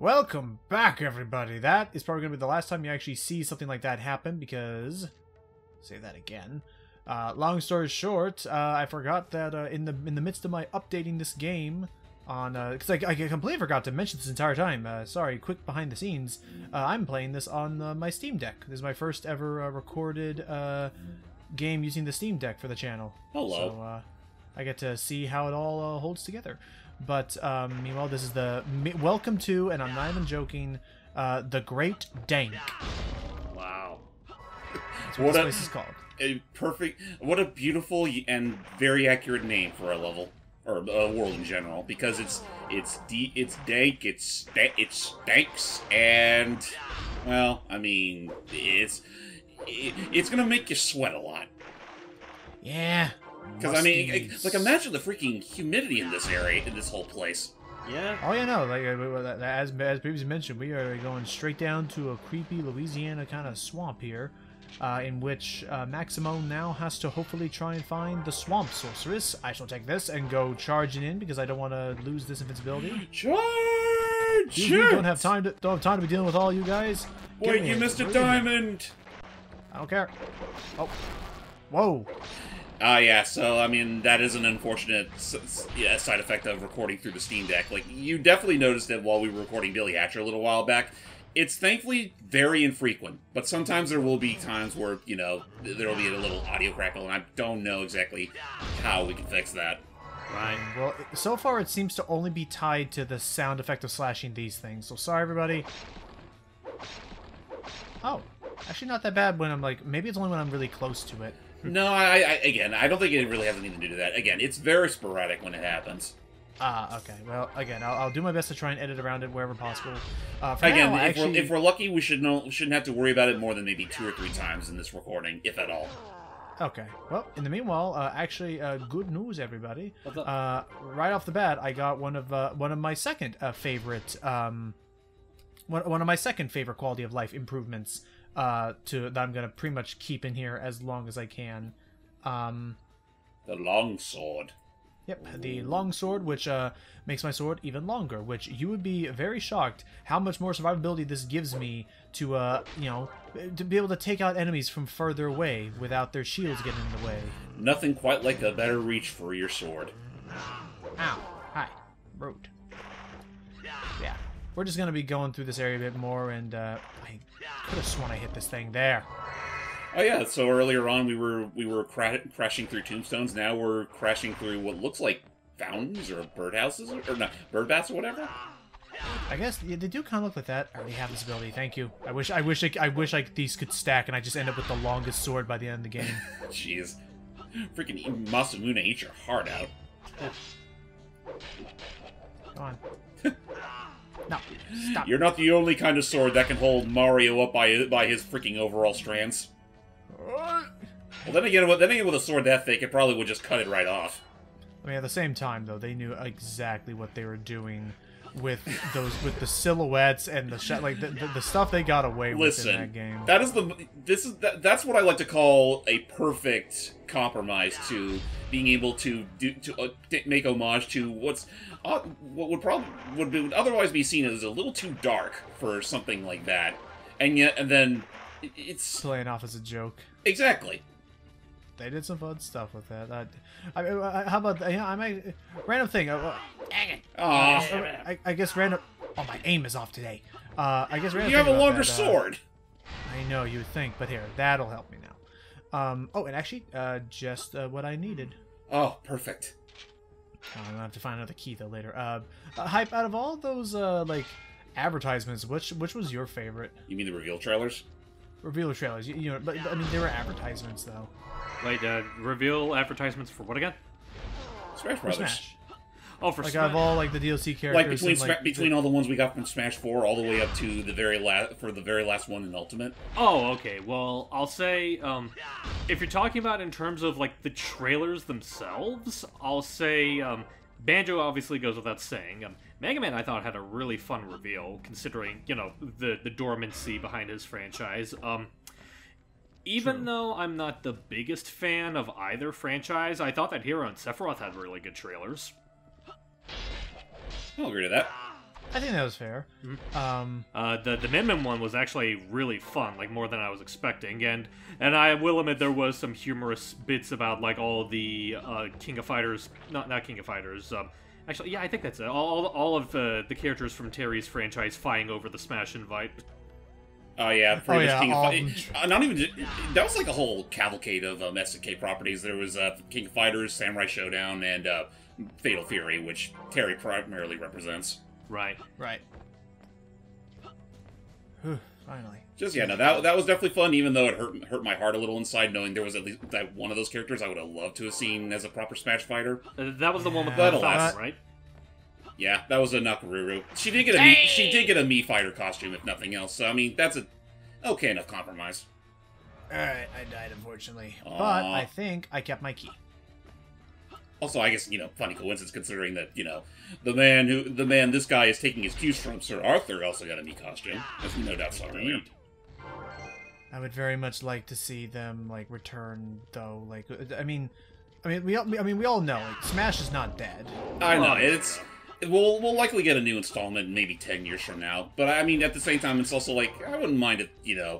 Welcome back, everybody. That is probably going to be the last time you actually see something like that happen, because... say that again. Long story short, I forgot that in the midst of my updating this game on... because I completely forgot to mention this entire time. Sorry, quick behind the scenes. I'm playing this on my Steam Deck. This is my first ever recorded game using the Steam Deck for the channel. Hello. So I get to see how it all holds together. But meanwhile, this is the welcome to, and I'm not even joking, the Great Dank. Wow. That's what this place is called. What a beautiful and very accurate name for a level or a world in general, because it's dank, it stinks, and well, I mean, it's gonna make you sweat a lot. Yeah. Because, I mean, like, imagine the freaking humidity in this area, in this whole place. Yeah. Oh, yeah, no. Like, as previously mentioned, we are going straight down to a creepy Louisiana kind of swamp here, in which Maximo now has to hopefully try and find the swamp sorceress. I shall take this and go charging in because I don't want to lose this invincibility. Charge! We don't have time to be dealing with all you guys. Wait, you missed a diamond! I don't care. Oh. Whoa. Yeah, so, I mean, that is an unfortunate side effect of recording through the Steam Deck. Like, you definitely noticed it while we were recording Billy Hatcher a little while back. It's thankfully very infrequent, but sometimes there will be times where, you know, there will be a little audio crackle, and I don't know exactly how we can fix that. Right. Well, so far it seems to only be tied to the sound effect of slashing these things, so sorry, everybody. Oh, actually not that bad when I'm, like, maybe it's only when I'm really close to it. No, again, I don't think it really has anything to do with that. Again, it's very sporadic when it happens. Okay. Well, again, I'll do my best to try and edit around it wherever possible. Again, now, if we're lucky, we shouldn't have to worry about it more than maybe 2 or 3 times in this recording, if at all. Okay. Well, in the meanwhile, actually, good news, everybody. What's up? Right off the bat, I got one of my second favorite one of my second favorite quality of life improvements. That I'm gonna pretty much keep in here as long as I can. The long sword. Yep, the long sword, which makes my sword even longer. Which you would be very shocked how much more survivability this gives me to, you know, to be able to take out enemies from further away without their shields getting in the way. Nothing quite like a better reach for your sword. Ow! Hi, rude. Yeah. We're just going to be going through this area a bit more, and I could have sworn I hit this thing there. Oh yeah, so earlier on we were crashing through tombstones, now we're crashing through what looks like fountains or birdhouses, or not, bird baths or whatever? I guess they do kind of look like that. I already have this ability, thank you. I wish these could stack and I just end up with the longest sword by the end of the game. Jeez. Freaking Masamune eat your heart out. Go on. No, stop. You're not the only kind of sword that can hold Mario up by his freaking overall strands. Well, then again, with a sword that thick, it probably would just cut it right off. I mean, at the same time, though, they knew exactly what they were doing with the silhouettes and the the stuff they got away with in that game. That's what I like to call a perfect compromise to being able to make homage to what would otherwise be seen as a little too dark for something like that, and then it's playing off as a joke. Exactly. They did some fun stuff with that. How about, you know, I might random thing. I guess random. Oh, my aim is off today. I guess random. You have a longer sword. I know you would think, but here, that'll help me now. Oh, and actually, just what I needed. Oh, perfect. I'm gonna have to find another key though later. Hype, out of all those like advertisements, which was your favorite? You mean the reveal trailers? Reveal trailers, you know, but I mean they were advertisements though. Wait, reveal advertisements for what again? Smash Brothers. Smash. Oh, for like Smash. Out of all like the DLC characters. Like between all the ones we got from Smash 4 all the way up to the very last one in Ultimate. Oh, okay. Well, I'll say if you're talking about in terms of like the trailers themselves, I'll say Banjo obviously goes without saying. Mega Man, I thought, had a really fun reveal, considering, you know, the dormancy behind his franchise. Even though I'm not the biggest fan of either franchise, I thought that Hero and Sephiroth had really good trailers. I'll agree to that. I think that was fair. The Min Min one was actually really fun, like more than I was expecting, and I will admit there was some humorous bits about like all the King of Fighters, not King of Fighters. Actually, yeah, I think that's it. All of the characters from Terry's franchise fighting over the Smash invite. Oh yeah, pretty much King of Fighters. That Not even that was like a whole cavalcade of SNK properties. There was King of Fighters, Samurai Showdown, and Fatal Fury, which Terry primarily represents. Right. Whew, finally. Just yeah, no, that was definitely fun. Even though it hurt my heart a little inside, knowing there was at least that one of those characters I would have loved to have seen as a proper Smash fighter. That was the one with But the alas. fountain, right? Yeah, that was a Nakaruru. She did get a Mii fighter costume, if nothing else. So I mean, that's a okay enough compromise. Alright, I died unfortunately. Aw. But I think I kept my key. Also, I guess, funny coincidence considering that, the man this guy is taking his cues from Sir Arthur also got a Mii costume. As we no doubt saw earlier. I would very much like to see them like return though. Like, we all know like, Smash is not dead. I know we'll likely get a new installment maybe 10 years from now. But I mean, at the same time, it's also like I wouldn't mind if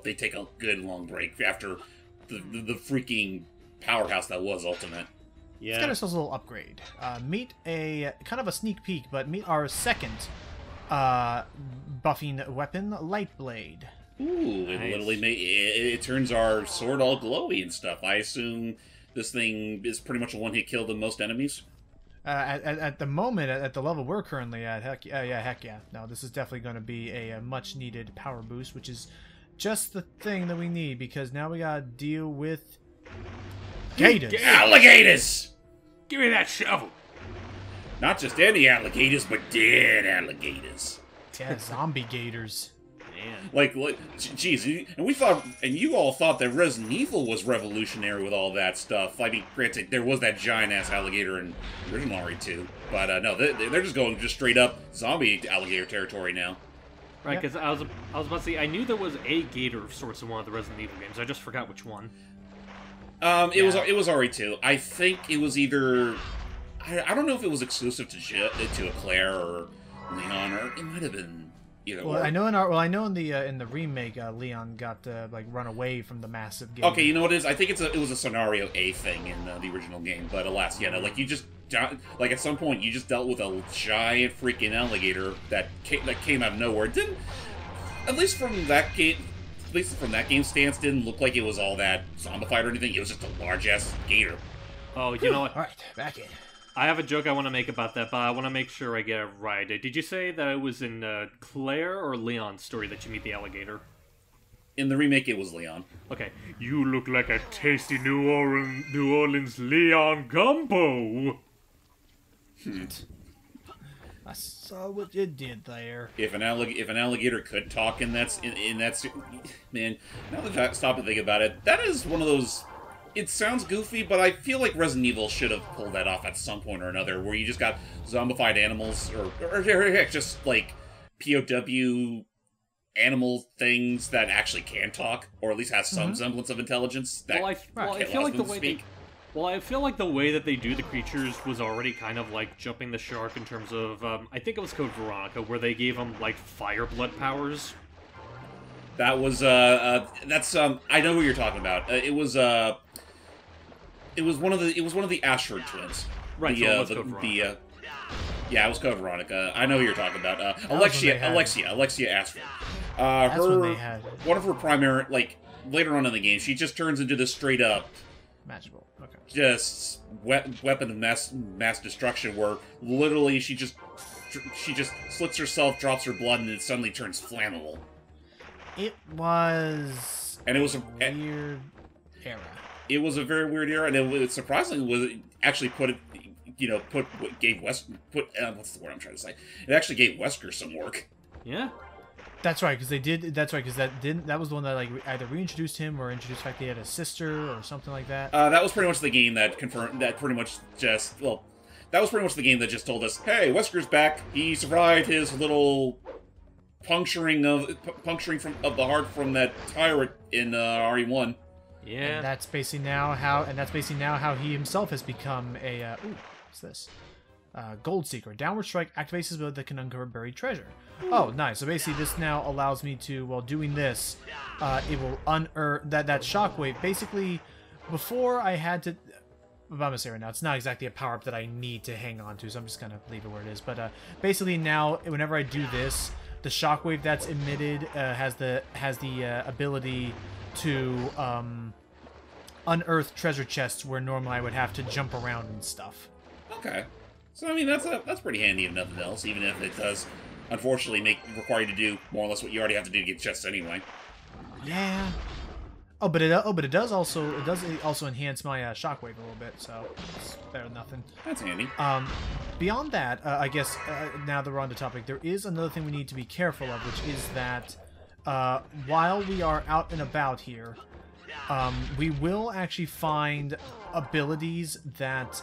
they take a good long break after the freaking powerhouse that was Ultimate. Yeah. Let's get ourselves a little upgrade. Meet a kind of a sneak peek, but meet our second buffing weapon, Light Blade. Ooh, it Nice. literally it turns our sword all glowy and stuff. I assume this thing is pretty much a one-hit kill to most enemies. At the moment, at the level we're currently at, heck yeah. No, this is definitely going to be a much-needed power boost, which is just the thing that we need, because now we gotta deal with gators. Alligators! Give me that shovel. Not just any alligators, but dead alligators. Yeah, zombie gators. Man. Like, geez, and you all thought that Resident Evil was revolutionary with all that stuff. I mean, granted, there was that giant-ass alligator in original RE2, but no, they're just going straight up zombie alligator territory now. Right, because I was about to say, I knew there was a gator of sorts in one of the Resident Evil games. I just forgot which one. It was RE2. I think it was either I don't know if it was exclusive to Eclair or Leon, or it might have been either. Well, I know in the remake, Leon got like run away from the massive gator. Okay, you know what it is? I think it was a scenario A thing in the original game, but alas, yeah, no, like you just at some point you just dealt with a giant freaking alligator that came out of nowhere. It didn't, at least from that game stance, didn't look like it was all that zombified or anything. It was just a large ass gator. Oh, you know what? All right, back in. I have a joke I want to make about that, but I want to make sure I get it right. Did you say that it was in Claire or Leon's story that you meet the alligator? In the remake, it was Leon. Okay. You look like a tasty New Orleans Leon gumbo. I saw what you did there. If an alligator could talk in that man, now that I stop and think about it, that is one of those. It sounds goofy, but I feel like Resident Evil should have pulled that off at some point or another, where you just got zombified animals, or heck, just like POW animal things that actually can talk, or at least have some semblance of intelligence. That I feel like the way that they do the creatures was already kind of like jumping the shark in terms of, I think it was Code Veronica, where they gave them like fire blood powers. That was that's I know who you're talking about. It was one of the Ashford twins. Right. Yeah, it was Code Veronica. I know who you're talking about. Alexia Ashford. One of her primary, like later on in the game, she just turns into this straight up magical. Okay. Just weapon of mass destruction, where literally she just slits herself, drops her blood, and it suddenly turns flammable. It was and it was a weird era. It was a very weird era, and it surprisingly was actually what's the word I'm trying to say? It actually gave Wesker some work. Yeah. That's right, because that was the one that like either reintroduced him or introduced the fact that he had a sister or something like that. That was pretty much the game that confirmed that pretty much just that was pretty much the game that just told us, hey, Wesker's back. He survived his little puncturing of the heart from that tyrant in RE1. Yeah. And that's basically now how he himself has become a ooh, what's this? Gold Seeker. Downward Strike activates this ability that can uncover buried treasure. Oh, nice. So basically this now allows me to, while doing this, it will unearth that shockwave. Basically, before I had to... I'm going to say right now, it's not exactly a power-up that I need to hang on to, so I'm just going to leave it where it is. But basically now, whenever I do this, the shockwave that's emitted has the ability to unearth treasure chests where normally I would have to jump around and stuff. Okay. So, I mean, that's pretty handy if nothing else, even if it does, unfortunately, require you to do more or less what you already have to do to get chests anyway. Yeah. But it does also enhance my shockwave a little bit, so it's better than nothing. That's handy. Beyond that, I guess now that we're on the topic, there is another thing we need to be careful of, which is that while we are out and about here, we will actually find abilities that,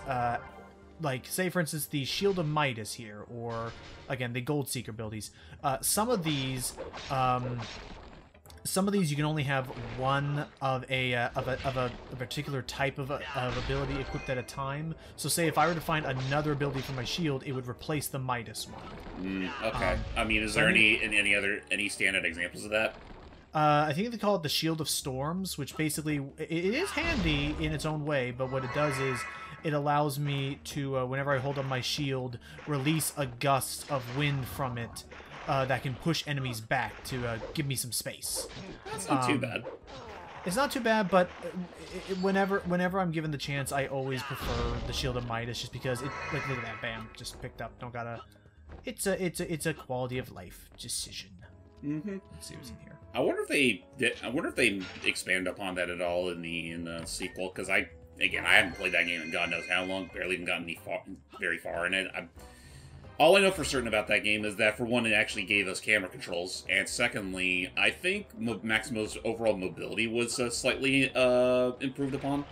like, say for instance, the Shield of Midas here, or again the Gold Seeker abilities. Some of these you can only have one of a particular type of ability equipped at a time. So say if I were to find another ability for my shield, it would replace the Midas one. Okay. I mean, is there any standout examples of that? I think they call it the Shield of Storms, which basically it is handy in its own way, but what it does is it allows me to, whenever I hold up my shield, release a gust of wind from it. That can push enemies back to give me some space. That's not too bad. It's not too bad, but whenever I'm given the chance, I always prefer the Shield of Midas, just because it. Like, look at that, bam, just picked up. Don't gotta. It's a quality of life decision. Mm-hmm. Let's see what's in here. I wonder if they expand upon that at all in the sequel, because I haven't played that game in God knows how long. Barely even gotten very far in it. All I know for certain about that game is that, for one, it actually gave us camera controls, and secondly, I think Maximo's overall mobility was slightly improved upon.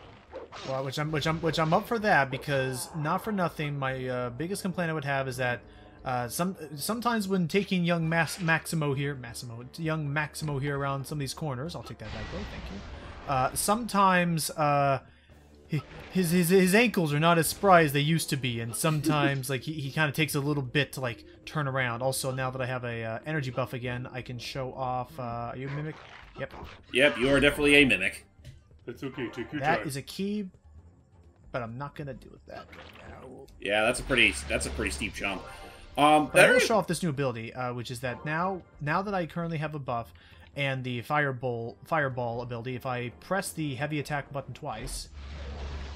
Well, which I'm up for that, because not for nothing, my biggest complaint I would have is that sometimes when taking young Maximo here around some of these corners, I'll take that back though, thank you. Sometimes his ankles are not as spry as they used to be, and sometimes like he kind of takes a little bit to like turn around. Also, now that I have a energy buff again, I can show off. Are you a mimic? Yep. Yep, you are definitely a mimic. That's okay. Take your time. That is a key, but I'm not gonna deal with that right now. Yeah, that's a pretty steep jump. But I will show off this new ability, which is that now that I currently have a buff and the fireball ability, if I press the heavy attack button twice.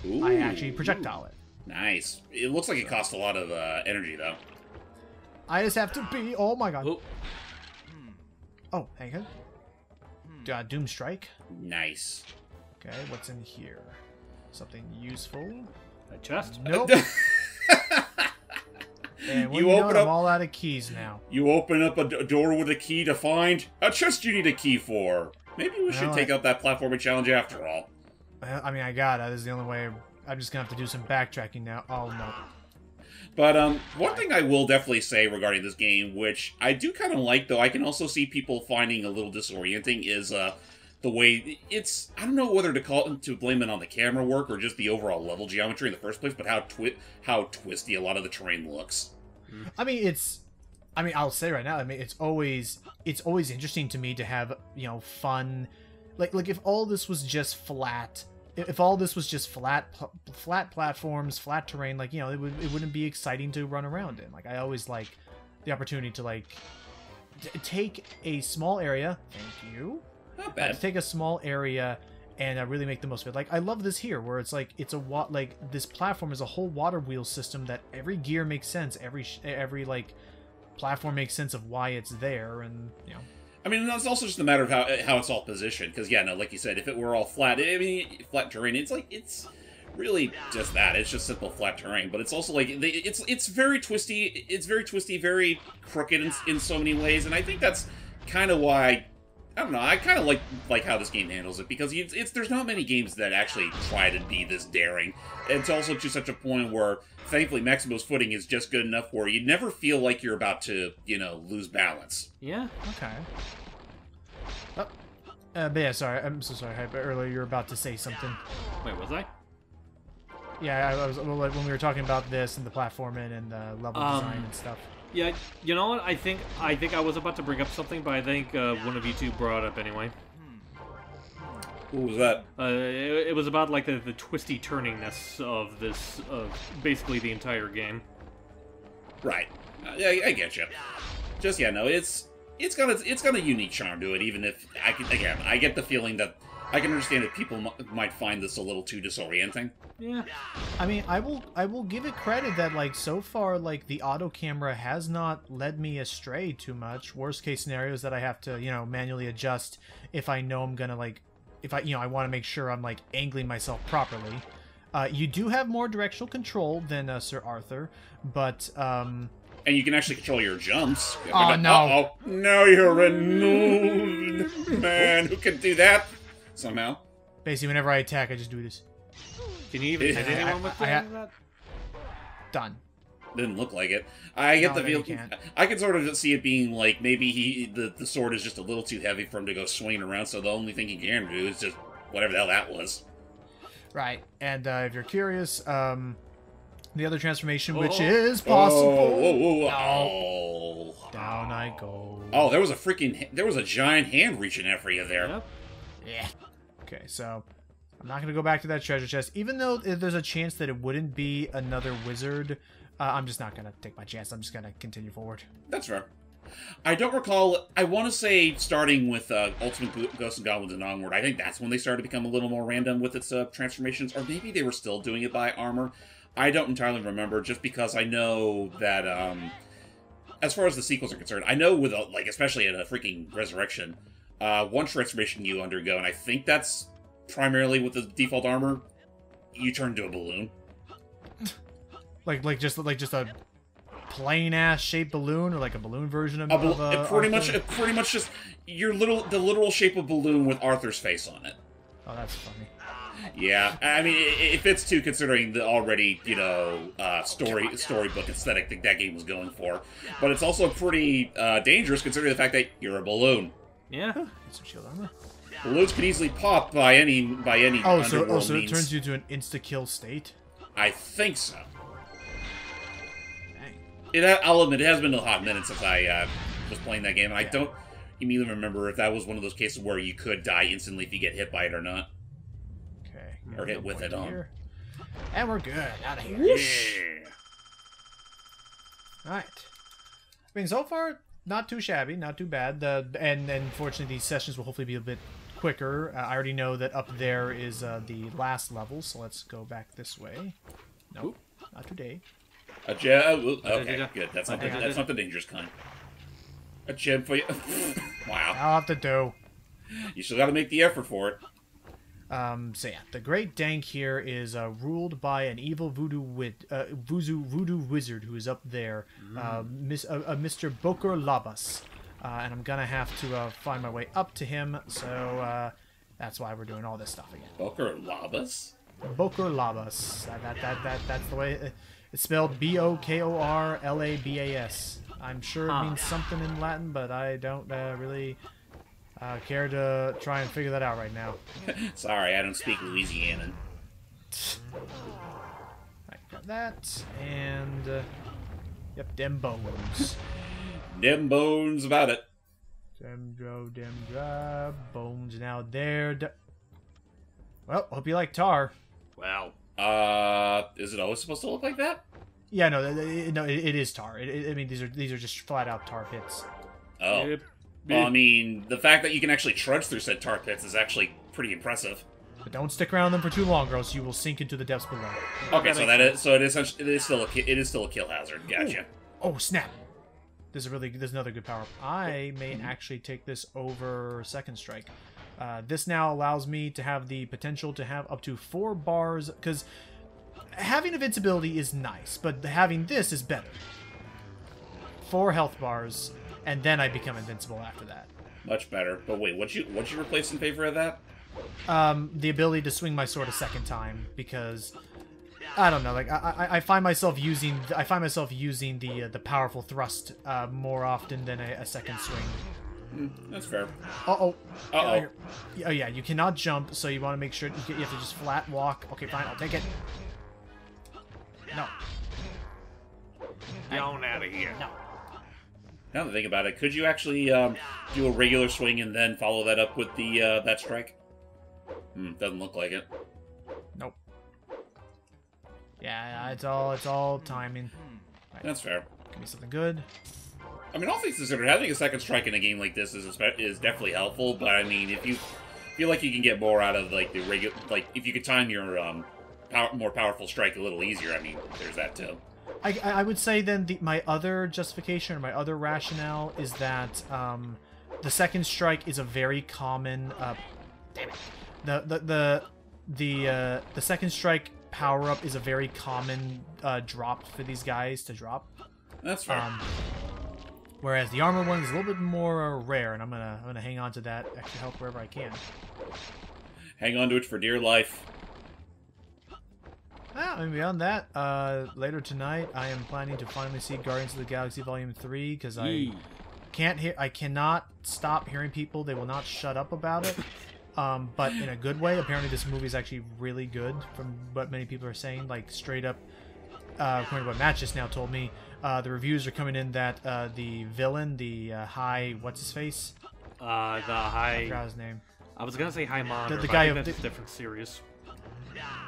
Ooh. I actually projectile it. Nice. It looks like it costs a lot of energy, though. I just have to be... Oh, my God. Oh, Oh, hang on. Doom Strike. Nice. Okay, what's in here? Something useful? a chest? Nope. And when You you open know, up- I'm all out of keys now. You open up a door with a key to find a chest you need a key for. Maybe we should Well, take up that platforming challenge after all. I mean, I got it. This is the only way. I'm just gonna have to do some backtracking now. Oh, no. But one thing I will definitely say regarding this game, which I do kind of like, though I can also see people finding a little disorienting, is the way it's... I don't know whether to blame it on the camera work or just the overall level geometry in the first place, but how twisty a lot of the terrain looks. I mean, I'll say right now. I mean, it's always interesting to me to have, you know, fun. Like if all this was just flat. If all this was just flat platforms, flat terrain, like, you know, it wouldn't be exciting to run around in. Like, I always like the opportunity to, like, take a small area. Thank you. Not bad. Take a small area and really make the most of it. Like, I love this here, where it's like this platform is a whole water wheel system that every gear makes sense. Every like platform makes sense of why it's there, and you know. I mean, it's also just a matter of how it's all positioned. Because, yeah, no, like you said, if it were all flat, I mean, flat terrain, it's really just that. It's just simple flat terrain. But it's also, like, it's very twisty. It's very twisty, very crooked in so many ways. And I think that's kind of why, I don't know, I kind of like how this game handles it. Because there's not many games that actually try to be this daring. It's also to such a point where, thankfully, Maximo's footing is just good enough where you never feel like you're about to, you know, lose balance. Yeah. Okay. Oh. But yeah, sorry. I'm so sorry. Earlier you were about to say something. Wait, was I? Yeah, I was when we were talking about this and the platforming and the level design and stuff. Yeah, you know what? I think I was about to bring up something, but I think one of you two brought it up anyway. What was that? It was about like the twisty turningness of this, basically the entire game. Right. Yeah, I get you. Just no, it's got a unique charm to it. Even if I get the feeling that I can understand that people might find this a little too disorienting. Yeah. I mean, I will give it credit that like so far like the auto camera has not led me astray too much. Worst case scenario is that I have to manually adjust if I know I'm gonna like if I want to make sure I'm like angling myself properly. You do have more directional control than Sir Arthur, but and you can actually control your jumps. Oh no! Uh-oh. Now you're renewed, man. Who can do that somehow? Basically, whenever I attack, I just do this. Can you even hit anyone with that? Done. Didn't look like it. I get the feel. I can sort of see it being like maybe the sword is just a little too heavy for him to go swinging around. So the only thing he can do is just whatever the hell that was. Right, and if you're curious, the other transformation, which is possible. Oh. Down I go. Oh, there was a giant hand reaching out for you there. Yep. Yeah. Okay, so I'm not gonna go back to that treasure chest, even though there's a chance that it wouldn't be another wizard. I'm just not gonna take my chance. I'm just gonna continue forward. That's fair. I don't recall. I want to say starting with Ultimate Ghosts and Goblins and onward. I think that's when they started to become a little more random with its transformations, or maybe they were still doing it by armor. I don't entirely remember, just because I know that as far as the sequels are concerned, I know with like especially in a freaking Resurrection, one transformation you undergo, and I think that's primarily with the default armor, you turn into a balloon. like just a plain ass shaped balloon, or like a balloon version of pretty much just the literal shape of balloon with Arthur's face on it. Oh, that's funny. Yeah, I mean it fits too, considering the already storybook aesthetic that game was going for. But it's also pretty dangerous considering the fact that you're a balloon. Yeah. Get some shield armor. Balloons can easily pop by any underworld so it means. turns you to an insta-kill state? I think so. Dang. I'll admit, it has been a hot minute since I was playing that game, and I don't immediately remember if that was one of those cases where you could die instantly if you get hit by it or not. Okay. Or hit with it on. And we're good. Out of here. Whoosh. Alright. I mean, so far, not too shabby, not too bad. And fortunately, these sessions will hopefully be a bit quicker. I already know that up there is the last level, so let's go back this way. Nope, not today. A gem. Okay, good. That's not the dangerous kind. A gem for you. Wow. I'll have to do. You still got to make the effort for it. So yeah, the Great Dank here is ruled by an evil voodoo wizard who is up there, Mr. Bokor Labas, and I'm gonna have to find my way up to him. So that's why we're doing all this stuff again. Bokor Labas. Bokor Labas. That's the way it's spelled. Bokorlabas. I'm sure it means something in Latin, but I don't really. Care to try and figure that out right now. Sorry, I don't speak Louisianan. Right, got that, and yep, Dem Bones. Dem Bones about it. Dem Bones now there. Well, hope you like tar. Well, is it always supposed to look like that? Yeah, no, it is tar. I mean, these are just flat out tar pits. Oh. Yep. Well, I mean, the fact that you can actually trudge through said tar pits is actually pretty impressive. But don't stick around them for too long, or else you will sink into the depths below. Okay, it is still a kill hazard. Gotcha. Oh snap! There's another good power. I may actually take this over Second Strike. This now allows me to have the potential to have up to 4 bars, because having invincibility is nice, but having this is better. 4 health bars. And then I become invincible after that. Much better. But wait, what'd you replace in favor of that? The ability to swing my sword a second time, because I don't know, like I find myself using the powerful thrust more often than a second swing. That's fair. Oh yeah, you cannot jump, so you want to make sure you have to just flat walk. Okay, fine, I'll take it. No. Get on out of here. No. Now that I think about it, could you actually do a regular swing and then follow that up with the that strike? Doesn't look like it. Nope. Yeah, it's all timing. Right. That's fair. Give me something good. I mean, all things considered, having a second strike in a game like this is definitely helpful. But I mean, if you feel like you can get more out of like the regular, like if you could time your more powerful strike a little easier, I mean, there's that too. I would say then my other justification or my other rationale is that the second strike is a very common. Damn it. The second strike power up is a very common drop for these guys to drop. That's fair. Whereas the armor one is a little bit more rare, and I'm gonna hang on to that extra health wherever I can. Hang on to it for dear life. And beyond that, later tonight I am planning to finally see Guardians of the Galaxy Volume 3 because I cannot stop hearing people. They will not shut up about it. But in a good way. Apparently this movie is actually really good from what many people are saying. Like straight up, according to what Matt just now told me, the reviews are coming in that the villain, the high, what's his face? The high. I forgot his name. I was gonna say High Monitor. The guy that's a different series.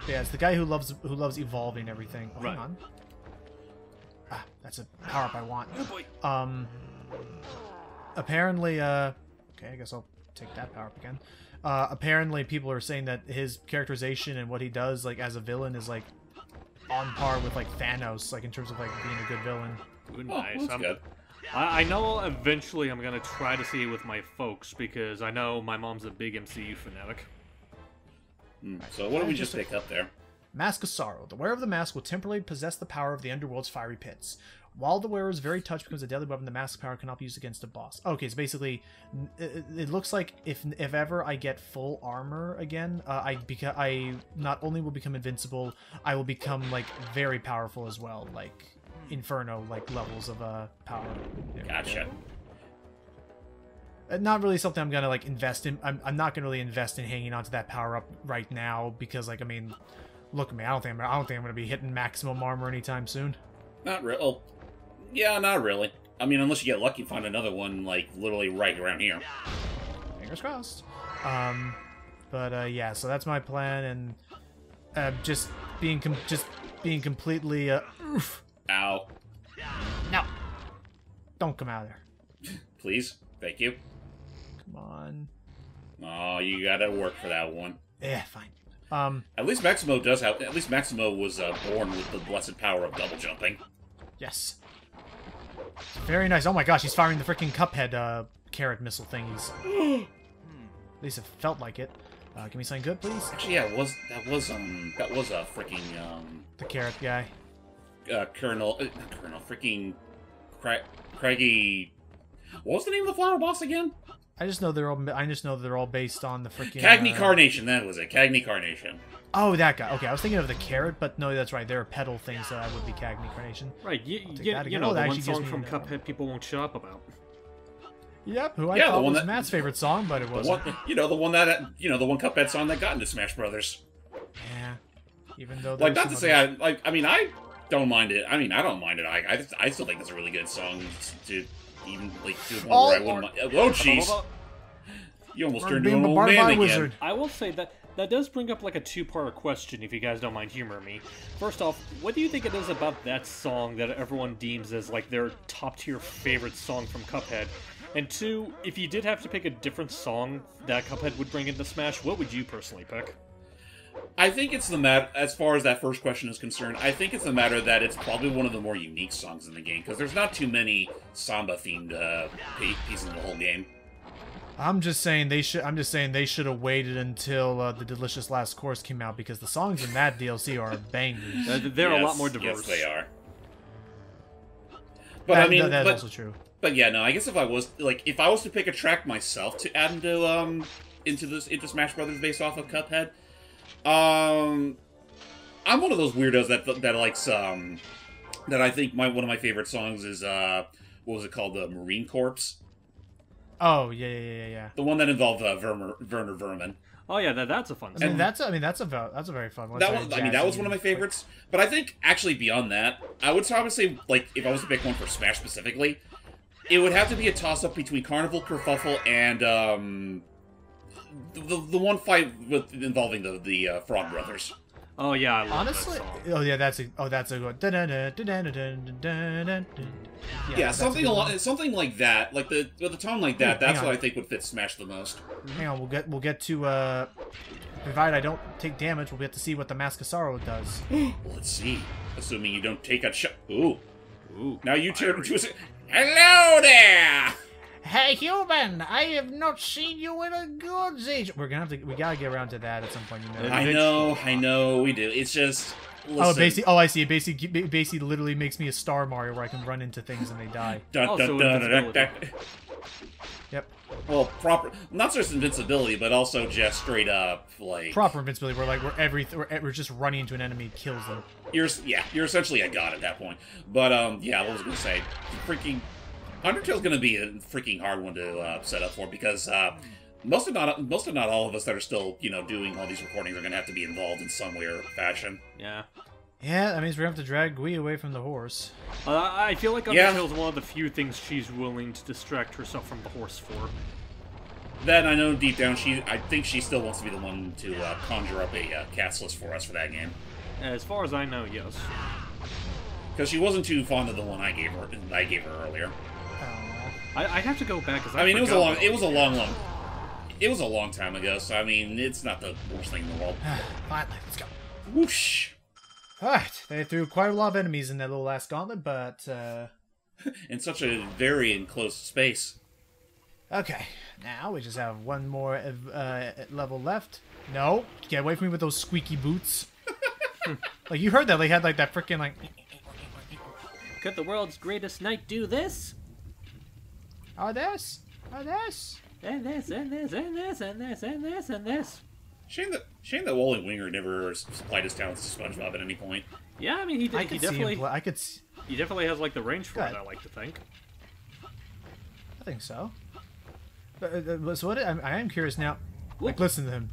Yeah, it's the guy who loves evolving everything. Oh, right. Hang on. Ah, that's a power up I want. Oh boy. Apparently, okay, I guess I'll take that power up again. Apparently, people are saying that his characterization and what he does, like as a villain, is like on par with like Thanos, like in terms of like being a good villain. Good, Oh, nice. that's good. I know eventually I'm gonna try to see it with my folks because I know my mom's a big MCU fanatic. So what do we just pick up there? Mask of Sorrow. The wearer of the mask will temporarily possess the power of the underworld's fiery pits. While the wearer's very touch becomes a deadly weapon, the mask's power cannot be used against a boss. Okay, so basically, it looks like if ever I get full armor again, I not only will become invincible, I will become like very powerful as well, like Inferno like levels of power. Gotcha. Not really something I'm gonna like invest in. I'm not gonna really invest in hanging on to that power up right now because like I mean, look at me. I don't think I'm gonna be hitting maximum armor anytime soon. Not real. Oh, yeah, not really. I mean, unless you get lucky, find another one like literally right around here. Fingers crossed. Yeah. So that's my plan, and just being completely. Oof. Ow. No. Don't come out of there. Please. Thank you. Come on. Oh, you gotta work for that one. Yeah, fine. At least Maximo does have. At least Maximo was born with the blessed power of double jumping. Yes. Very nice. Oh my gosh, he's firing the freaking Cuphead carrot missile thingies. At least it felt like it. Give me something good, please. Actually, yeah, that was a freaking The carrot guy. Colonel, not Colonel, freaking Craggy. What was the name of the flower boss again? I just know they're all based on the freaking Cagney Carnation. That was it. Cagney Carnation. Oh, that guy. Okay, I was thinking of the carrot, but no, that's right. There are petal things, so that would be Cagney Carnation. Right, I'll take that you again. know, Oh, that the one actually gives song me from the- Cuphead people won't shut up about. Yep, who I Yeah, the thought one was that- Matt's favorite song, but it The wasn't. one, the one Cuphead song that got into Smash Brothers. Yeah. Even though Like, there's not to some say others- I don't mind it. I mean, I don't mind it. I still think it's a really good song to even like do one where I wouldn't mind. Oh, jeez. You almost turned into an old man again. Wizard. I will say that does bring up like a two-part question, if you guys don't mind humoring me. First off, what do you think it is about that song that everyone deems as like their top-tier favorite song from Cuphead? And two, if you did have to pick a different song that Cuphead would bring into Smash, what would you personally pick? I think it's the matter, as far as that first question is concerned, I think it's the matter that it's probably one of the more unique songs in the game, because there's not too many Samba-themed pieces in the whole game. I'm just saying they should have waited until the Delicious Last Course came out because the songs in that DLC are bangers. They're a lot more diverse. Yes, they are. But I mean, that's also true. But yeah, no, I guess if I was to pick a track myself to add into Smash Brothers based off of Cuphead, I'm one of those weirdos that likes that I think one of my favorite songs is what was it called, the Marine Corps. Oh, yeah. The one that involved Werner Vermin. Oh yeah, that's a fun. I mean, that's a very fun one. That was one of my favorites. But I think actually beyond that, I would probably say, like, if I was to pick one for Smash specifically, it would have to be a toss-up between Carnival Kerfuffle and the one fight involving the Frog Brothers. Oh yeah, I love honestly. that song. Oh yeah, that's a good. Yeah, something like that, like with a tone like that. That's what I think would fit Smash the most. Hang on, we'll get to provided I don't take damage, we'll get to see what the Mask of Sorrow does. Let's see. Assuming you don't take a shot. Ooh. Now you turn Watery. into a. Hello there. Hey human, I have not seen you in a good age. We gotta get around to that at some point, you know. I know, we do. It's just. Listen. I see. It basically literally makes me a Star Mario where I can run into things and they die. Yep. Well, not just invincibility, but also just straight up like proper invincibility, where we're just running into an enemy, kills them. You're essentially a god at that point. But yeah, I was gonna say, freaking Undertale's gonna be a freaking hard one to set up for because most if not all of us that are still doing all these recordings are gonna have to be involved in some way or fashion. Yeah. Yeah, that means we're gonna have to drag Gui away from the horse. I feel like Undertale's one of the few things she's willing to distract herself from the horse for. Then I know deep down I think she still wants to be the one to conjure up a cast list for us for that game. As far as I know, yes. Because she wasn't too fond of the one I gave her earlier. I'd have to go back because it was a long time ago. So I mean, it's not the worst thing in the world. Fine, let's go. Whoosh. Alright, they threw quite a lot of enemies in that little last gauntlet, but in such a very enclosed space. Okay, now we just have one more level left. No, get away from me with those squeaky boots. Like, you heard that, they had like that freaking like... Could the world's greatest knight do this? Oh, this? Oh, this? And this, and this, and this, and this, and this, and this. Shame that Wally Winger never supplied his talents to SpongeBob at any point. Yeah, I mean, he definitely has like the range for it, I like to think. I think so. So what? I am curious now. Like, listen to him.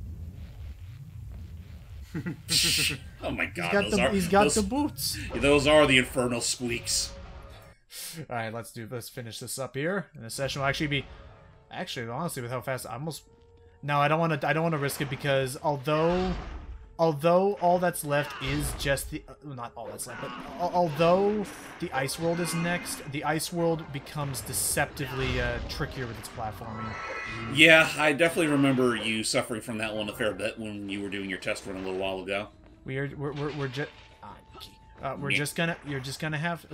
Oh my god, he's got the boots. Those are the infernal squeaks. All right, let's finish this up here. And the session will actually be, honestly, with how fast I almost. No, I don't want to risk it because although all that's left is just the not all that's left, but although the Ice World is next, the Ice World becomes deceptively trickier with its platforming. Yeah, I definitely remember you suffering from that one a fair bit when you were doing your test run a little while ago. You're just gonna have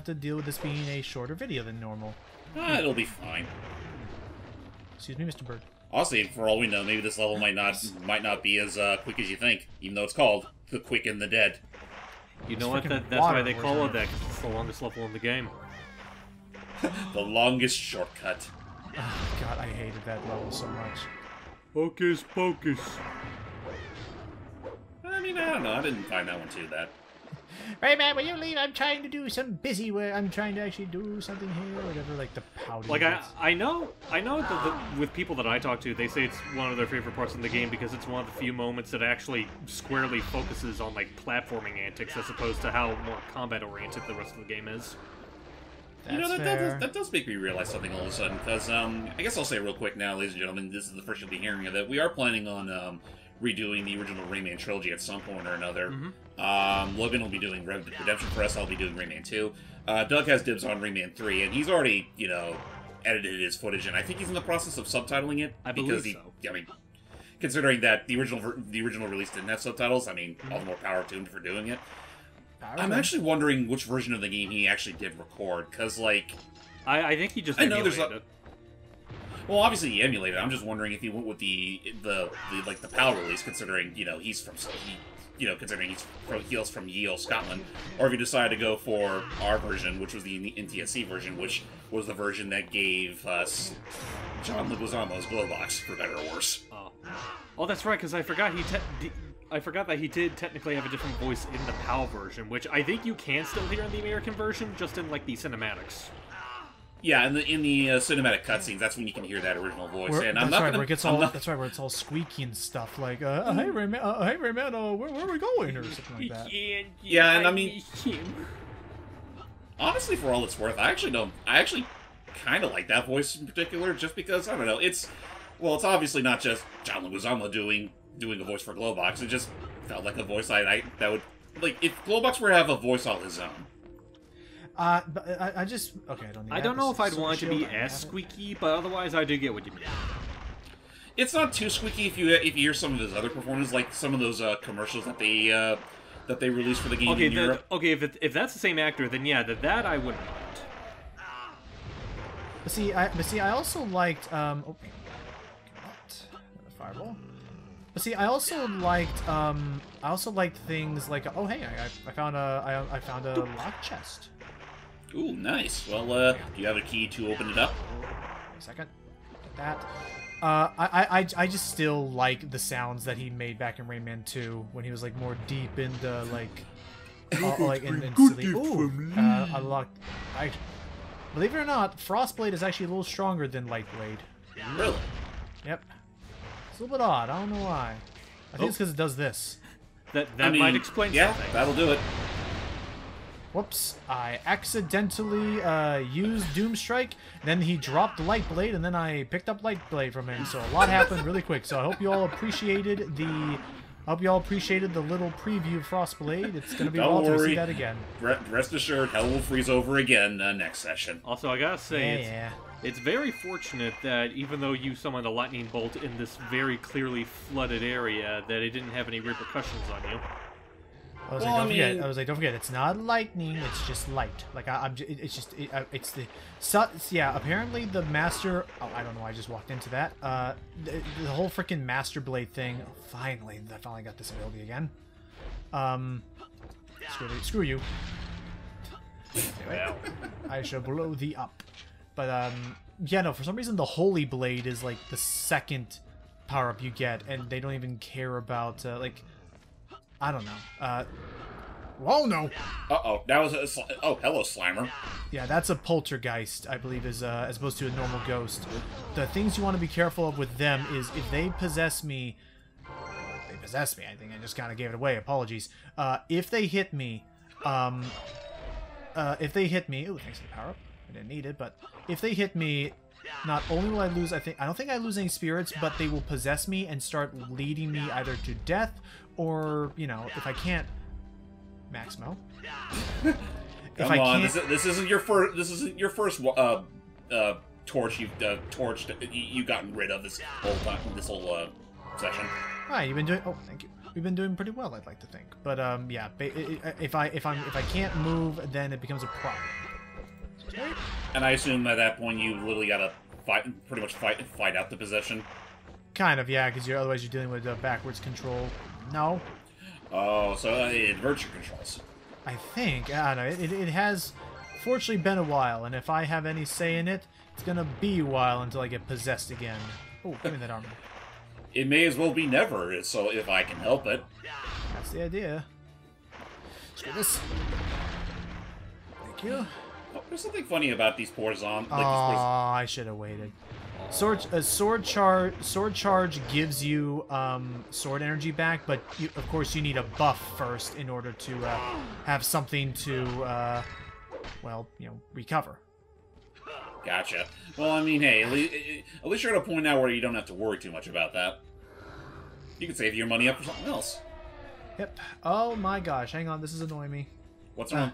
to deal with this being a shorter video than normal. It'll be fine. Excuse me, Mr. Bird. Honestly, for all we know, maybe this level might not be as quick as you think, even though it's called The Quick and the Dead. You know what? That's why they call it that, 'cause it's the longest level in the game. The longest shortcut. Oh god, I hated that level so much. Hocus pocus. I mean, I don't know. I didn't find that one too bad. Right, man, will you leave? I'm trying to do some busy work. I'm trying to actually do something here, or whatever, like the pouty. Like, I know that with people that I talk to, they say it's one of their favorite parts in the game because it's one of the few moments that actually squarely focuses on, like, platforming antics as opposed to how more combat-oriented the rest of the game is. That does make me realize something all of a sudden, because, I guess I'll say real quick now, ladies and gentlemen, this is the first you'll be hearing of it. We are planning on, redoing the original Rayman trilogy at some point or another. Mm-hmm. Logan will be doing Redemption for us. I'll be doing Rayman 2. Doug has dibs on Rayman 3, and he's already, edited his footage, and I think he's in the process of subtitling it. I believe so. I mean, considering that the original release didn't have subtitles, I mean, all the more power to him for doing it. I'm actually wondering which version of the game he actually did record, because, like... I think he just emulated it. Well, obviously he emulated. I'm just wondering if he went with the PAL release, considering he's from he's from Yale, Scotland, or if he decided to go for our version, which was the NTSC version, which was the version that gave us John Leguizamo's Glow Box, for better or worse. Oh, that's right, because I forgot that he did technically have a different voice in the PAL version, which I think you can still hear in the American version, just in like the cinematics. Yeah, in the cinematic cutscenes, that's when you can hear that original voice. And I'm that's not right, gonna, where it gets I'm all not- that's right, where it's all squeaky and stuff like hey Rayman, where are we going or something like that. Yeah, and I mean, honestly, for all it's worth, I actually kind of like that voice in particular, just because I don't know. It's obviously not just John Leguizamo doing a voice for Glowbox. It just felt like a voice that would like if Glowbox were to have a voice all his own. But I just okay. I don't know if I'd want it to be as squeaky, but otherwise I do get what you mean. It's not too squeaky if you hear some of his other performances, like some of those commercials that they released for the game in Europe. Okay, if that's the same actor, then yeah, that I wouldn't mind. But see, I also liked oh, fireball. But see, I also liked things like oh hey, I found a locked chest. Ooh, nice. Well, do you have a key to open it up? Wait a second. Get that. I just still like the sounds that he made back in Rayman 2 when he was like more deep into like and silly. Ooh, unlocked. Believe it or not, Frostblade is actually a little stronger than Lightblade. Really? Yep. It's a little bit odd. I don't know why. I think it's because it does this. That might explain something. Yeah, that'll do it. Whoops, I accidentally used Doomstrike, then he dropped Lightblade, and then I picked up Lightblade from him, so a lot happened really quick. So I hope you all appreciated the little preview of Frostblade. It's going to be a while to see that again. Rest assured, hell will freeze over again next session. Also, I gotta say, it's very fortunate that even though you summoned a lightning bolt in this very clearly flooded area, that it didn't have any repercussions on you. I was like, don't forget, it's not lightning, it's just light. Like, it's the, apparently the master, I don't know, I just walked into that. The whole freaking Master Blade thing, I finally got this ability again. Screw you. Anyway, I shall blow thee up. But, yeah, no, for some reason the Holy Blade is, like, the second power-up you get, and they don't even care about, like... I don't know. Whoa, no! Uh-oh, that was oh, hello, Slimer. Yeah, that's a poltergeist, I believe, as opposed to a normal ghost. The things you want to be careful of with them is if they possess me... I think I just kind of gave it away. Apologies. If they hit me... Ooh, thanks for the power-up. I didn't need it, but... If they hit me... Not only will I lose, I don't think I lose any spirits, but they will possess me and start leading me either to death or, you know, if I can't... Maximo? Come on, this isn't your first torch you've you've gotten rid of this whole session. Hi, you've been doing... Oh, thank you. We've been doing pretty well, I'd like to think. But, yeah, if I can't move, then it becomes a problem. Okay. And I assume at that point you literally gotta pretty much fight out the possession. Kind of, yeah, because otherwise you're dealing with backwards control. No. Oh, so it inverts your controls. I think. I don't know. It has, fortunately, been a while, and if I have any say in it, it's gonna be a while until I get possessed again. Oh, give me that armor. It may as well be never, so if I can help it. That's the idea. Screw this. Thank you. Oh, there's something funny about these poor zombies. Like I should have waited. Sword charge gives you sword energy back, but of course you need a buff first in order to have something to well, you know, recover. Gotcha. Well, I mean, hey, at least you're at a point now where you don't have to worry too much about that. You can save your money up for something else. Yep. Oh my gosh, hang on, this is annoying me. What's wrong?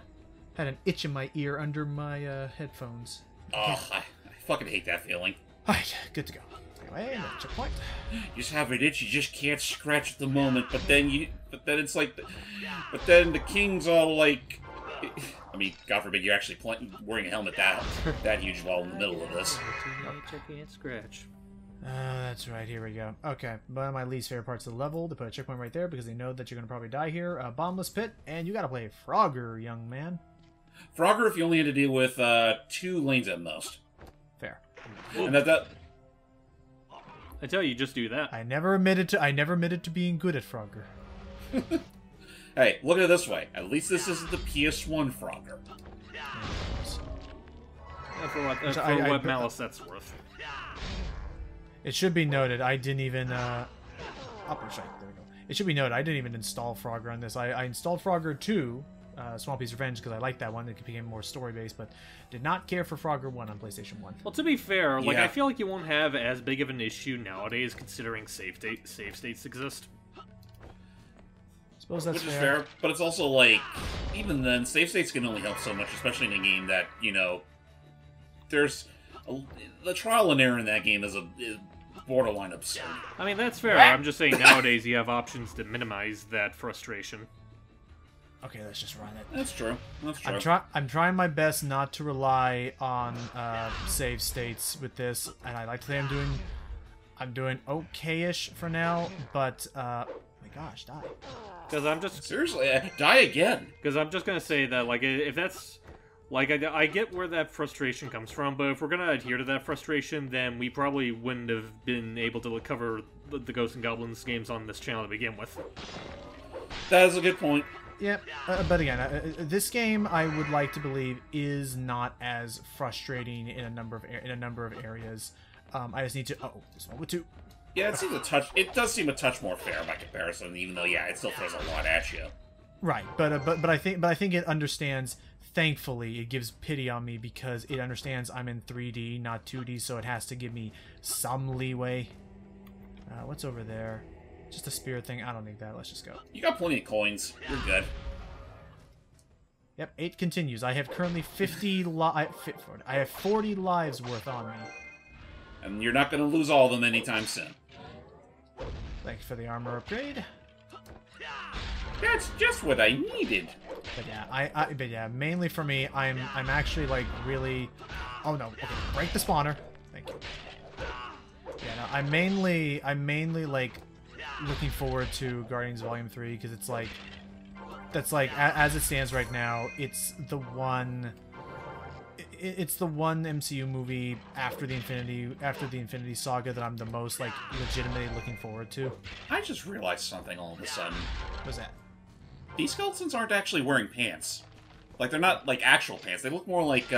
Had an itch in my ear under my headphones. Oh, I fucking hate that feeling. Alright, good to go. Anyway, another checkpoint. You just have an itch you just can't scratch at the moment, but then it's like, but then the king's all like, I mean, God forbid you're actually wearing a helmet that huge while in the middle of this. I can't scratch. That's right, here we go. Okay, one of my least favorite parts of the level, to put a checkpoint right there, because they know that you're going to probably die here. A bombless pit, and you gotta play Frogger, young man. Frogger if you only had to deal with 2 lanes at most. Fair. And that I tell you, just do that. I never admitted to being good at Frogger. Hey, look at it this way. At least this isn't the PS1 Frogger. For what malice that's worth. It should be noted, I didn't even, upper strike, there we go. It should be noted, I didn't even install Frogger on this. I installed Frogger 2, Swampy's Revenge, because I liked that one. It became more story-based, but did not care for Frogger 1 on PlayStation 1. Well, to be fair, like, I feel like you won't have as big of an issue nowadays, considering save states exist. Suppose that's Which is fair, but it's also, like, even then, save states can only help so much, especially in a game that, you know, the trial and error in that game is borderline absurd. I mean, that's fair. I'm just saying nowadays you have options to minimize that frustration. Okay, let's just run it. That's true. That's true. I'm trying my best not to rely on save states with this, and I like to say I'm doing okay-ish for now, but oh my gosh, die. Because I'm just seriously die again. Because I'm just gonna say that, like, if that's like, I get where that frustration comes from, but if we're gonna adhere to that frustration, then we probably wouldn't have been able to cover the Ghosts and Goblins games on this channel to begin with. That is a good point. Yep, but again, this game I would like to believe is not as frustrating in a number of areas. I just need to. Oh, this one with 2. Yeah, it seems it does seem a touch more fair by comparison, even though it still throws a lot at you. Right, but I think it understands. Thankfully, it gives pity on me because it understands I'm in 3D, not 2D, so it has to give me some leeway. What's over there? Just a spirit thing. I don't need that. Let's just go. You got plenty of coins. You're good. Yep, 8 continues. I have currently 50 I have 40 lives worth on me. And you're not going to lose all of them anytime soon. Thank you for the armor upgrade. That's just what I needed. But yeah, mainly for me, I'm actually like really. Oh no! Okay, break the spawner. Thank you. Yeah, no, I'm mainly like looking forward to Guardians Volume 3 because it's like as it stands right now, it's the one MCU movie after the Infinity Saga that I'm the most like legitimately looking forward to. I just realized something all of a sudden. What's that? These skeletons aren't actually wearing pants. Like, they're not, like, actual pants. They look more like,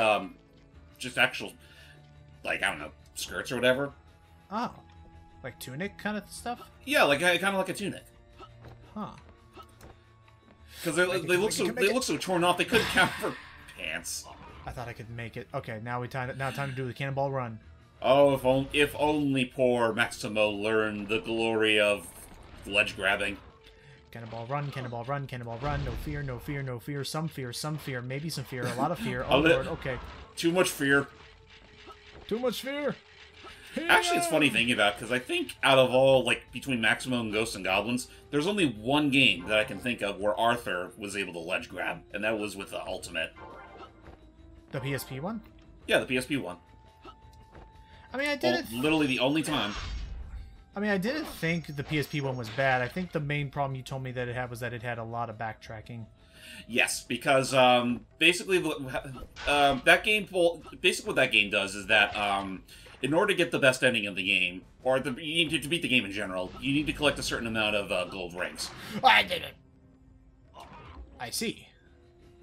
just actual, like, I don't know, skirts or whatever. Oh. Like tunic kind of stuff? Yeah, like, kind of like a tunic. Huh. Because they look so torn off, they couldn't count for pants. I thought I could make it. Okay, now time to do the cannonball run. Oh, if only poor Maximo learned the glory of ledge grabbing. Cannonball run, cannonball run, cannonball run. No fear, no fear, no fear. Some fear, maybe some fear, a lot of fear. Oh lord, okay. Too much fear. Too much fear. Actually, it's funny thinking about, because I think out of all, like, between Maximo and Ghosts and Goblins, there's only one game that I can think of where Arthur was able to ledge grab, and that was with the Ultimate. The PSP one? Yeah, the PSP one. I mean, I did literally the only time. I mean, I didn't think the PSP one was bad. I think the main problem you told me that it had was that it had a lot of backtracking. Yes, because basically that game. Well, basically what that game does is that in order to get the best ending of the game, or you need to beat the game in general, you need to collect a certain amount of gold rings. I did it. I see.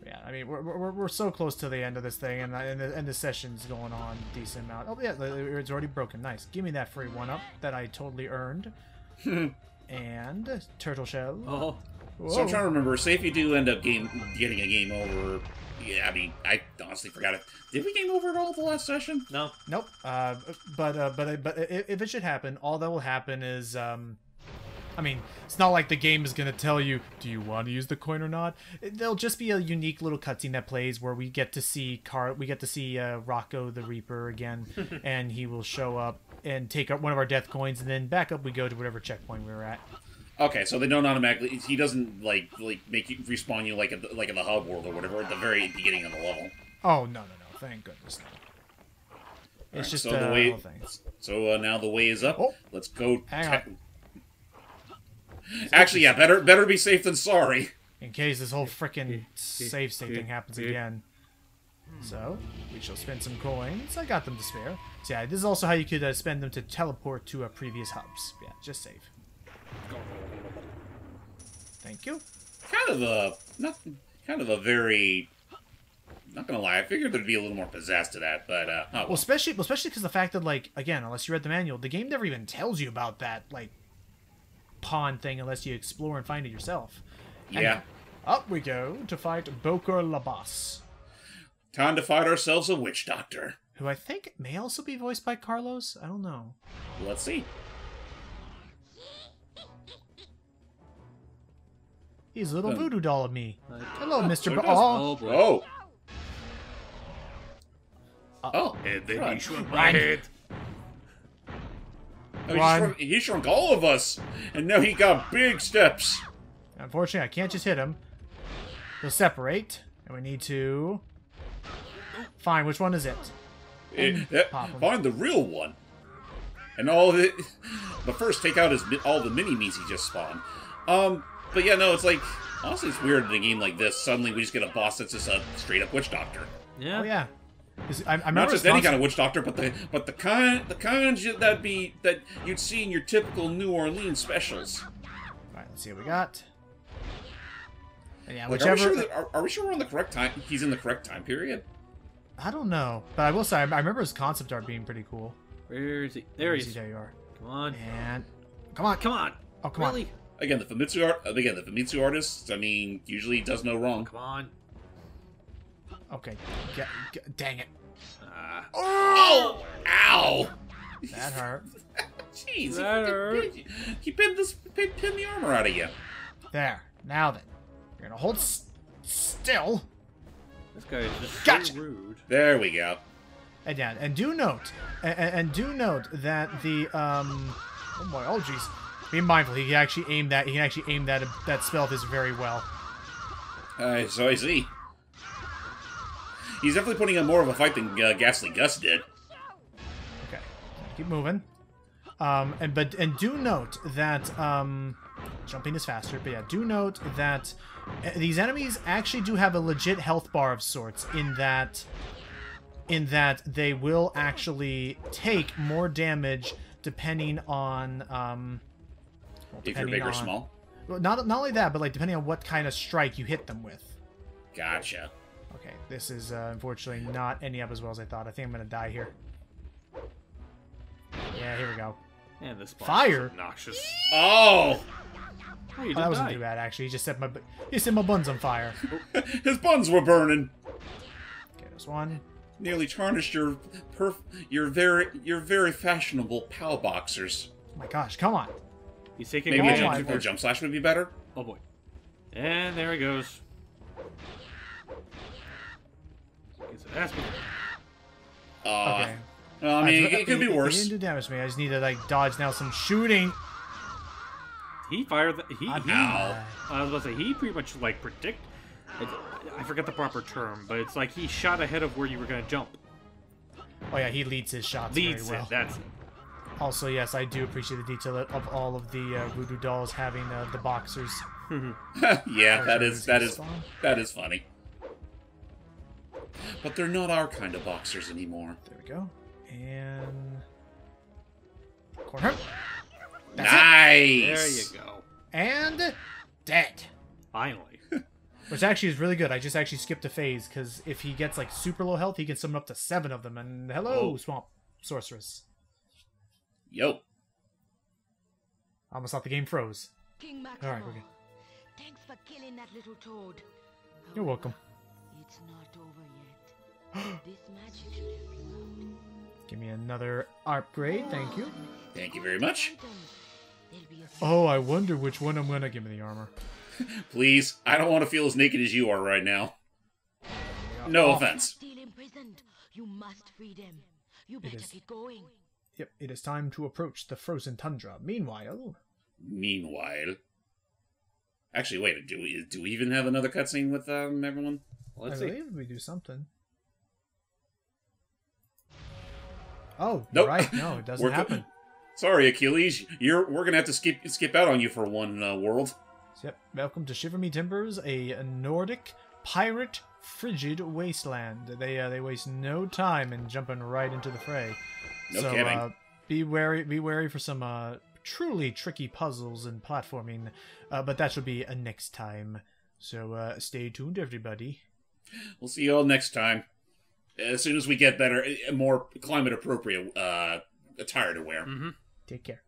Yeah, I mean we're so close to the end of this thing, and the session's going on a decent amount. Oh yeah, it's already broken. Nice. Give me that free 1-up that I totally earned. And turtle shell. Oh. Whoa. So I'm trying to remember. Say if you do end up getting a game over. Yeah, I mean, I honestly forgot it. Did we game over at all the last session? No. Nope. But if it should happen, all that will happen is I mean, it's not like the game is going to tell you, do you want to use the coin or not? There'll just be a unique little cutscene that plays where we get to see Rocco the Reaper again, and he will show up and take one of our death coins, and then back up we go to whatever checkpoint we were at. Okay, so they don't automatically. He doesn't like make you respawn you like in the hub world or whatever at the very beginning of the level. Oh no! Thank goodness. It's right, just so the way. Things. So now the way is up. Oh, let's go. Hang on. Actually, yeah, better be safe than sorry. In case this whole frickin' save state thing happens again. So, we shall spend some coins. I got them to spare. So yeah, this is also how you could spend them to teleport to previous hubs. Yeah, just save. Thank you. Kind of a very not gonna lie, I figured there'd be a little more pizzazz to that, but oh well. Well, especially because the fact that, like, again, unless you read the manual, the game never even tells you about that, like, pawn thing unless you explore and find it yourself. Yeah. And up we go to fight Bokor Labas, Time to find ourselves a witch doctor. who I think may also be voiced by Carlos. I don't know. Let's see. He's a little voodoo doll of me. Hello, Mr. There it Oh, boy. Oh. Oh. And then God. he shrunk my head. Oh, he shrunk all of us, and now he got big steps. unfortunately, I can't just hit him. He'll separate, and we need to... Fine, which one is it? Pop 'em. Find the real one. And all the... But first, take out all the mini-me's he just spawned. But yeah, no, it's like... Honestly, it's weird in a game like this. Suddenly, we just get a boss that's just a straight-up witch doctor. Yeah. Oh, yeah. I Not remember just any kind of witch doctor, but the kind that you'd see in your typical New Orleans specials. Alright, let's see what we got. And yeah, Like, whichever... are we sure we're on the correct time? He's in the correct time period? I don't know, but I will say, I remember his concept art being pretty cool. Where is he? There he is. There you are. Come on. And... Come on. Come on. Oh, come Really? on. Again, the Famitsu artist, I mean, usually does no wrong. Come on. Okay. Dang it. Oh! Ow! That hurt. Jeez, That hurt. he pinned the armor out of you. There. Now then. You're gonna hold still. This guy is just Gotcha. so rude. There we go. And yeah, and do note, that the oh boy, oh jeez, be mindful. He can actually aim that. He can actually aim that spell of his very well. So I see. He's definitely putting on more of a fight than Ghastly Gus did. Okay, keep moving. And do note that jumping is faster. But yeah, do note that these enemies actually do have a legit health bar of sorts. In that they will actually take more damage depending on If you're big or small. Well, not only that, but like depending on what kind of strike you hit them with. Gotcha. Okay, this is unfortunately not ending up as well as I thought. I think I'm gonna die here. Yeah, here we go. Man, this boss Fire? is obnoxious. Oh! Oh, you Oh, that didn't wasn't die. too bad actually. He just set my buns on fire. His buns were burning. Okay, there's one. Nearly tarnished your very fashionable POW boxers. Oh my gosh, come on. He's taking Maybe Oh a my jump slash would be better. Oh boy. And there he goes. Gets an ass beat. Okay. Well, I mean, it could be He worse. didn't do damage to me. I just need to like dodge now some shooting. He fired the, he Ow. I was about to say, he pretty much like I forget the proper term, but it's like he shot ahead of where you were gonna jump. Oh yeah, he leads his shots Leads very well. it, that's it. Also, yes, I do appreciate the detail of all of the voodoo dolls having the boxers. Yeah, that is Spawn. funny. But they're not our kind of boxers anymore. There we go. And corner. That's Nice. There you go. And dead. Finally. Which actually is really good. I just actually skipped a phase because if he gets like super low health, he can summon up to 7 of them. And hello, Oh. Swamp Sorceress. Yo. I almost thought the game froze. King Maximo, All right, we're good. thanks for killing that little toad. You're welcome. It's not over yet. This magic should help you out. Give me another upgrade, thank you. Thank you very much. There'll be a Oh, I wonder which one I'm gonna give me the armor. Please, I don't want to feel as naked as you are right now. No Oh. offense. still imprisoned. You must free them. You better is. get going. Yep, it is time to approach the frozen tundra. Meanwhile, Actually, wait. Do we even have another cutscene with everyone? Let's I see. believe we do something. Oh, Nope. right. No, it doesn't We're happen. Sorry, Achilles. We're gonna have to skip out on you for one world. Yep. Welcome to Shiver Me Timbers, a Nordic pirate frigid wasteland. They waste no time in jumping right into the fray. No so kidding. be wary for some truly tricky puzzles and platforming, but that should be next time. So stay tuned, everybody. We'll see you all next time. As soon as we get better, more climate-appropriate attire to wear. Mm-hmm. Take care.